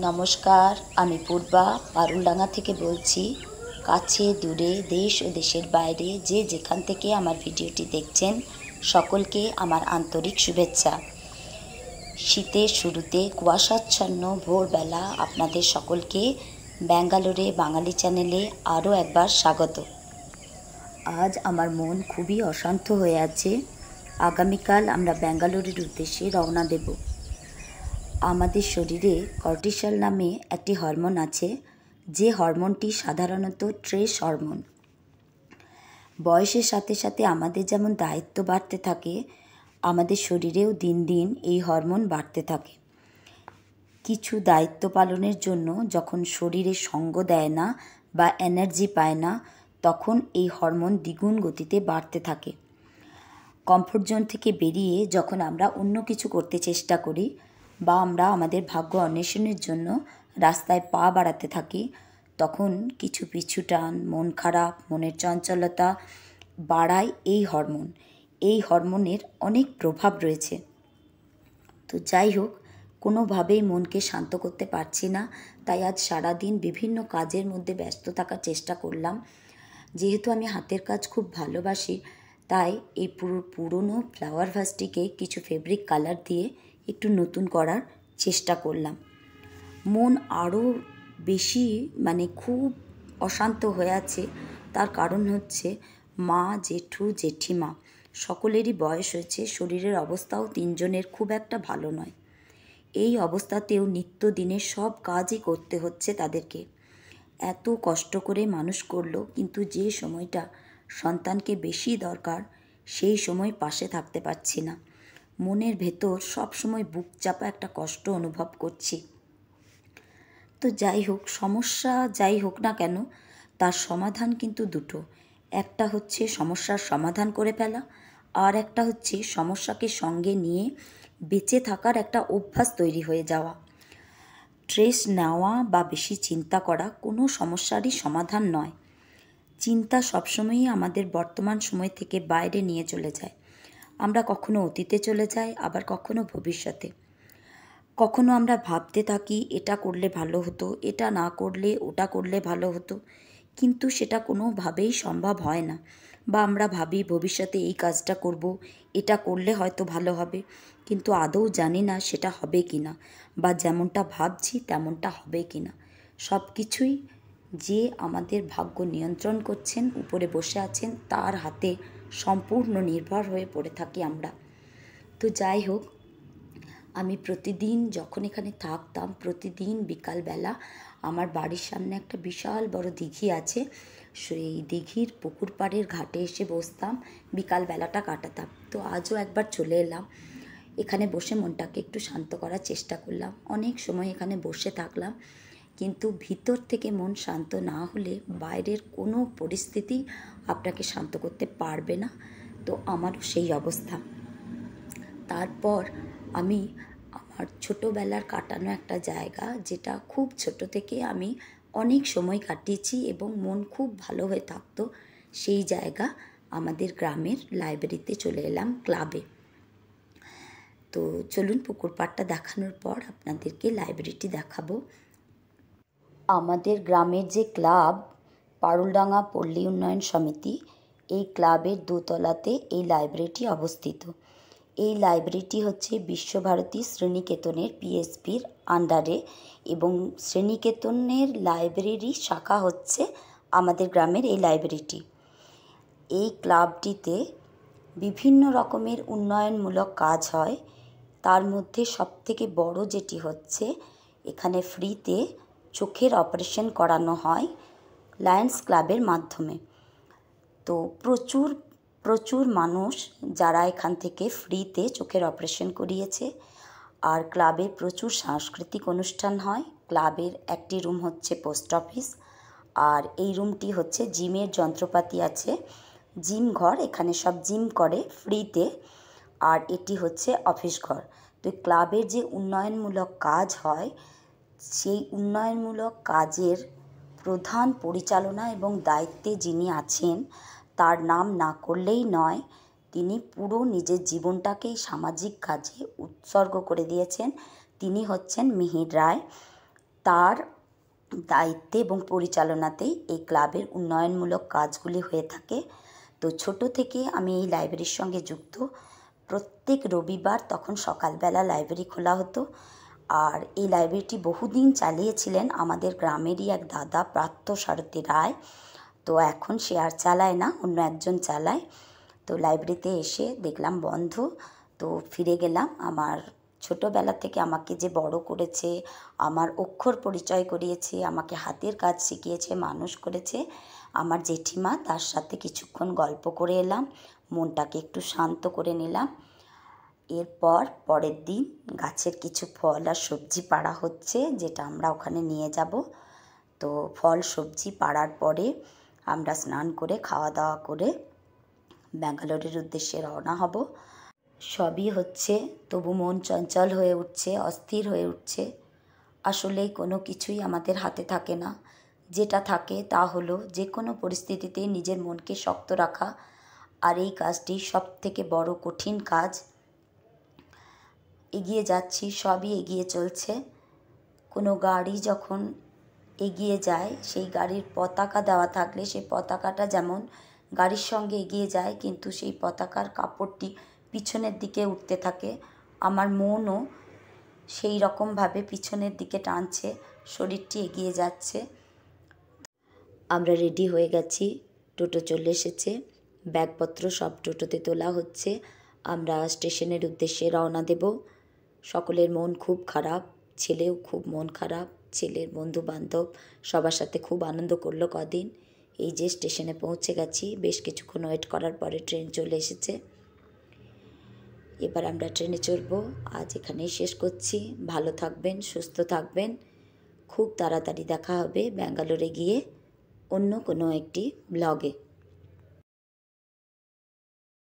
নমস্কার, আমি পূর্বা পারুলডাঙ্গা থেকে বলছি। কাছে দূরে দেশ ও দেশের বাইরে যে যেখান থেকে আমার ভিডিওটি দেখছেন সকলকে আমার আন্তরিক শুভেচ্ছা। শীতের শুরুতে কুয়াশাচ্ছন্ন ভোরবেলা আপনাদের সকলকে ব্যাঙ্গালোরে বাঙালি চ্যানেলে আরও একবার স্বাগত। আজ আমার মন খুবই অশান্ত হয়ে আছে। আগামীকাল আমরা ব্যাঙ্গালোরের উদ্দেশ্যে রওনা দেব। আমাদের শরীরে কর্টিসল নামে একটি হরমোন আছে, যে হরমোনটি সাধারণত স্ট্রেস হরমোন। বয়সের সাথে সাথে আমাদের যেমন দায়িত্ব বাড়তে থাকে, আমাদের শরীরেও দিন দিন এই হরমোন বাড়তে থাকে। কিছু দায়িত্ব পালনের জন্য যখন শরীরে সঙ্গ দেয় না বা এনার্জি পায় না, তখন এই হরমোন দ্বিগুণ গতিতে বাড়তে থাকে। কমফোর্ট জোন থেকে বেরিয়ে যখন আমরা অন্য কিছু করতে চেষ্টা করি বা আমরা আমাদের ভাগ্য অন্বেষণের জন্য রাস্তায় পা বাড়াতে থাকি, তখন কিছু পিছু টান, মন খারাপ, মনের চঞ্চলতা বাড়ায় এই হরমোন। এই হরমোনের অনেক প্রভাব রয়েছে। তো যাই হোক, কোনোভাবেই মনকে শান্ত করতে পারছি না, তাই আজ সারাদিন বিভিন্ন কাজের মধ্যে ব্যস্ত থাকার চেষ্টা করলাম। যেহেতু আমি হাতের কাজ খুব ভালোবাসি, তাই এই পুরনো ফ্লাওয়ার ভাসটিকে কিছু ফেব্রিক কালার দিয়ে একটু নতুন করার চেষ্টা করলাম। মন আরও বেশি খুব অশান্ত হয়ে আছে। তার কারণ হচ্ছে মা, জেঠু, জেঠিমা সকলেরই বয়স হয়েছে, শরীরের অবস্থাও তিনজনের খুব একটা ভালো নয়। এই অবস্থাতেও নিত্যদিনের সব কাজই করতে হচ্ছে তাদেরকে। এত কষ্ট করে মানুষ করলো, কিন্তু যে সময়টা সন্তানকে বেশি দরকার সেই সময় পাশে থাকতে পারছি না। মনের ভেতর সব সময় বুক চাপা একটা কষ্ট অনুভব করছি। তো যাই হোক, সমস্যা যাই হোক না কেন, তার সমাধান কিন্তু দুটো। একটা হচ্ছে সমস্যার সমাধান করে ফেলা, আর একটা হচ্ছে সমস্যাকে সঙ্গে নিয়ে বেঁচে থাকার একটা অভ্যাস তৈরি হয়ে যাওয়া। স্ট্রেস নেওয়া বা বেশি চিন্তা করা কোনো সমস্যারই সমাধান নয়। চিন্তা সবসময়ই আমাদের বর্তমান সময় থেকে বাইরে নিয়ে চলে যায়। আমরা কখনো অতীতে চলে যাই, আবার কখনো ভবিষ্যতে। কখনো আমরা ভাবতে থাকি এটা করলে ভালো হতো, এটা না করলে ওটা করলে ভালো হতো, কিন্তু সেটা কোনোভাবেই সম্ভব হয় না। বা আমরা ভাবি ভবিষ্যতে এই কাজটা করব, এটা করলে হয়তো ভালো হবে, কিন্তু আদৌ জানি না সেটা হবে কি না, বা যেমনটা ভাবছি তেমনটা হবে কি না। সব কিছুই যে আমাদের ভাগ্য নিয়ন্ত্রণ করছেন, উপরে বসে আছেন, তার হাতে সম্পূর্ণ নির্ভর হয়ে পড়ে থাকি আমরা। তো যাই হোক, আমি প্রতিদিন যখন এখানে থাকতাম, প্রতিদিন বিকালবেলা আমার বাড়ির সামনে একটা বিশাল বড় দিঘি আছে, সেই দিঘির পুকুর পাড়ের ঘাটে এসে বসতাম, বিকালবেলাটা কাটাতাম। তো আজও একবার চলে এলাম, এখানে বসে মনটাকে একটু শান্ত করার চেষ্টা করলাম। অনেক সময় এখানে বসে থাকলাম, কিন্তু ভিতর থেকে মন শান্ত না হলে বাইরের কোনো পরিস্থিতি আপনাকে শান্ত করতে পারবে না। তো আমারও সেই অবস্থা। তারপর আমি আমার ছোটোবেলার কাটানো একটা জায়গা, যেটা খুব ছোট থেকে আমি অনেক সময় কাটিয়েছি এবং মন খুব ভালো হয়ে থাকতো, সেই জায়গা আমাদের গ্রামের লাইব্রেরিতে চলে এলাম, ক্লাবে। তো চলুন, পুকুর পাড়টা দেখানোর পর আপনাদেরকে লাইব্রেরিটি দেখাবো। আমাদের গ্রামের যে ক্লাব, পারুলডাঙ্গা পল্লী উন্নয়ন সমিতি, এই ক্লাবের দোতলাতে এই লাইব্রেরিটি অবস্থিত। এই লাইব্রেরিটি হচ্ছে বিশ্বভারতী শ্রীনিকেতনের পিএসপির আন্ডারে, এবং শ্রীনিকেতনের লাইব্রেরি শাখা হচ্ছে আমাদের গ্রামের এই লাইব্রেরিটি। এই ক্লাবটিতে বিভিন্ন রকমের উন্নয়নমূলক কাজ হয়। তার মধ্যে সবথেকে বড় যেটি হচ্ছে, এখানে ফ্রিতে চোখের অপারেশন করানো হয় লায়ন্স ক্লাবের মাধ্যমে। তো প্রচুর প্রচুর মানুষ যারা এখান থেকে ফ্রিতে চোখের অপারেশন করিয়েছে। আর ক্লাবে প্রচুর সাংস্কৃতিক অনুষ্ঠান হয়। ক্লাবের একটি রুম হচ্ছে পোস্ট অফিস, আর এই রুমটি হচ্ছে জিমের যন্ত্রপাতি আছে, জিম ঘর, এখানে সব জিম করে ফ্রিতে। আর এটি হচ্ছে অফিস ঘর। তো ক্লাবের যে উন্নয়নমূলক কাজ হয়, সেই উন্নয়নমূলক কাজের প্রধান পরিচালনা এবং দায়িত্বে যিনি আছেন, তার নাম না করলেই নয়। তিনি পুরো নিজের জীবনটাকেই সামাজিক কাজে উৎসর্গ করে দিয়েছেন। তিনি হচ্ছেন মিহির রায়। তার দায়িত্বে এবং পরিচালনাতেই এই ক্লাবের উন্নয়নমূলক কাজগুলি হয়ে থাকে। তো ছোট থেকে আমি এই লাইব্রেরির সঙ্গে যুক্ত। প্রত্যেক রবিবার তখন সকালবেলা লাইব্রেরি খোলা হতো। আর এই লাইব্রেরিটি বহুদিন চালিয়েছিলেন আমাদের গ্রামেরই এক দাদা, পার্থসারথী রায়। তো এখন সে আর চালায় না, অন্য একজন চালায়। তো লাইব্রেরিতে এসে দেখলাম বন্ধ। তো ফিরে গেলাম। আমার ছোটোবেলা থেকে আমাকে যে বড় করেছে, আমার অক্ষর পরিচয় করিয়েছে, আমাকে হাতের কাজ শিখিয়েছে, মানুষ করেছে আমার জেঠিমা, তার সাথে কিছুক্ষণ গল্প করে এলাম, মনটাকে একটু শান্ত করে নিলাম। এরপর পরের দিন গাছের কিছু ফল আর সবজি পাড়া হচ্ছে, যেটা আমরা ওখানে নিয়ে যাব। তো ফল সবজি পাড়ার পরে আমরা স্নান করে খাওয়া দাওয়া করে ব্যাঙ্গালোরের উদ্দেশ্যে রওনা হব। সবই হচ্ছে, তবু মন চঞ্চল হয়ে উঠছে, অস্থির হয়ে উঠছে। আসলেই কোনো কিছুই আমাদের হাতে থাকে না। যেটা থাকে তা হলো যে কোনো পরিস্থিতিতে নিজের মনকে শক্ত রাখা। আর এই কাজটি সবথেকে বড় কঠিন কাজ। এগিয়ে যাচ্ছি, সবই এগিয়ে চলছে। কোনো গাড়ি যখন এগিয়ে যায়, সেই গাড়ির পতাকা দেওয়া থাকলে সেই পতাকাটা যেমন গাড়ির সঙ্গে এগিয়ে যায়, কিন্তু সেই পতাকার কাপড়টি পিছনের দিকে উঠতে থাকে। আমার মনও সেই রকমভাবে পিছনের দিকে টানছে, শরীরটি এগিয়ে যাচ্ছে। আমরা রেডি হয়ে গেছি, টোটো চলে এসেছে, ব্যাগপত্র সব টোটোতে তোলা হচ্ছে। আমরা স্টেশনের উদ্দেশ্যে রওনা দেব। সকলের মন খুব খারাপ, ছেলেও খুব মন খারাপ, ছেলের বন্ধু বান্ধব সবার সাথে খুব আনন্দ করলো কদিন। এই যে স্টেশনে পৌঁছে গেছি, বেশ কিছুক্ষণ ওয়েট করার পরে ট্রেন চলে এসেছে। এবার আমরা ট্রেনে চড়ব। আজ এখানেই শেষ করছি। ভালো থাকবেন, সুস্থ থাকবেন। খুব তাড়াতাড়ি দেখা হবে ব্যাঙ্গালোরে গিয়ে অন্য কোনো একটি ব্লগে।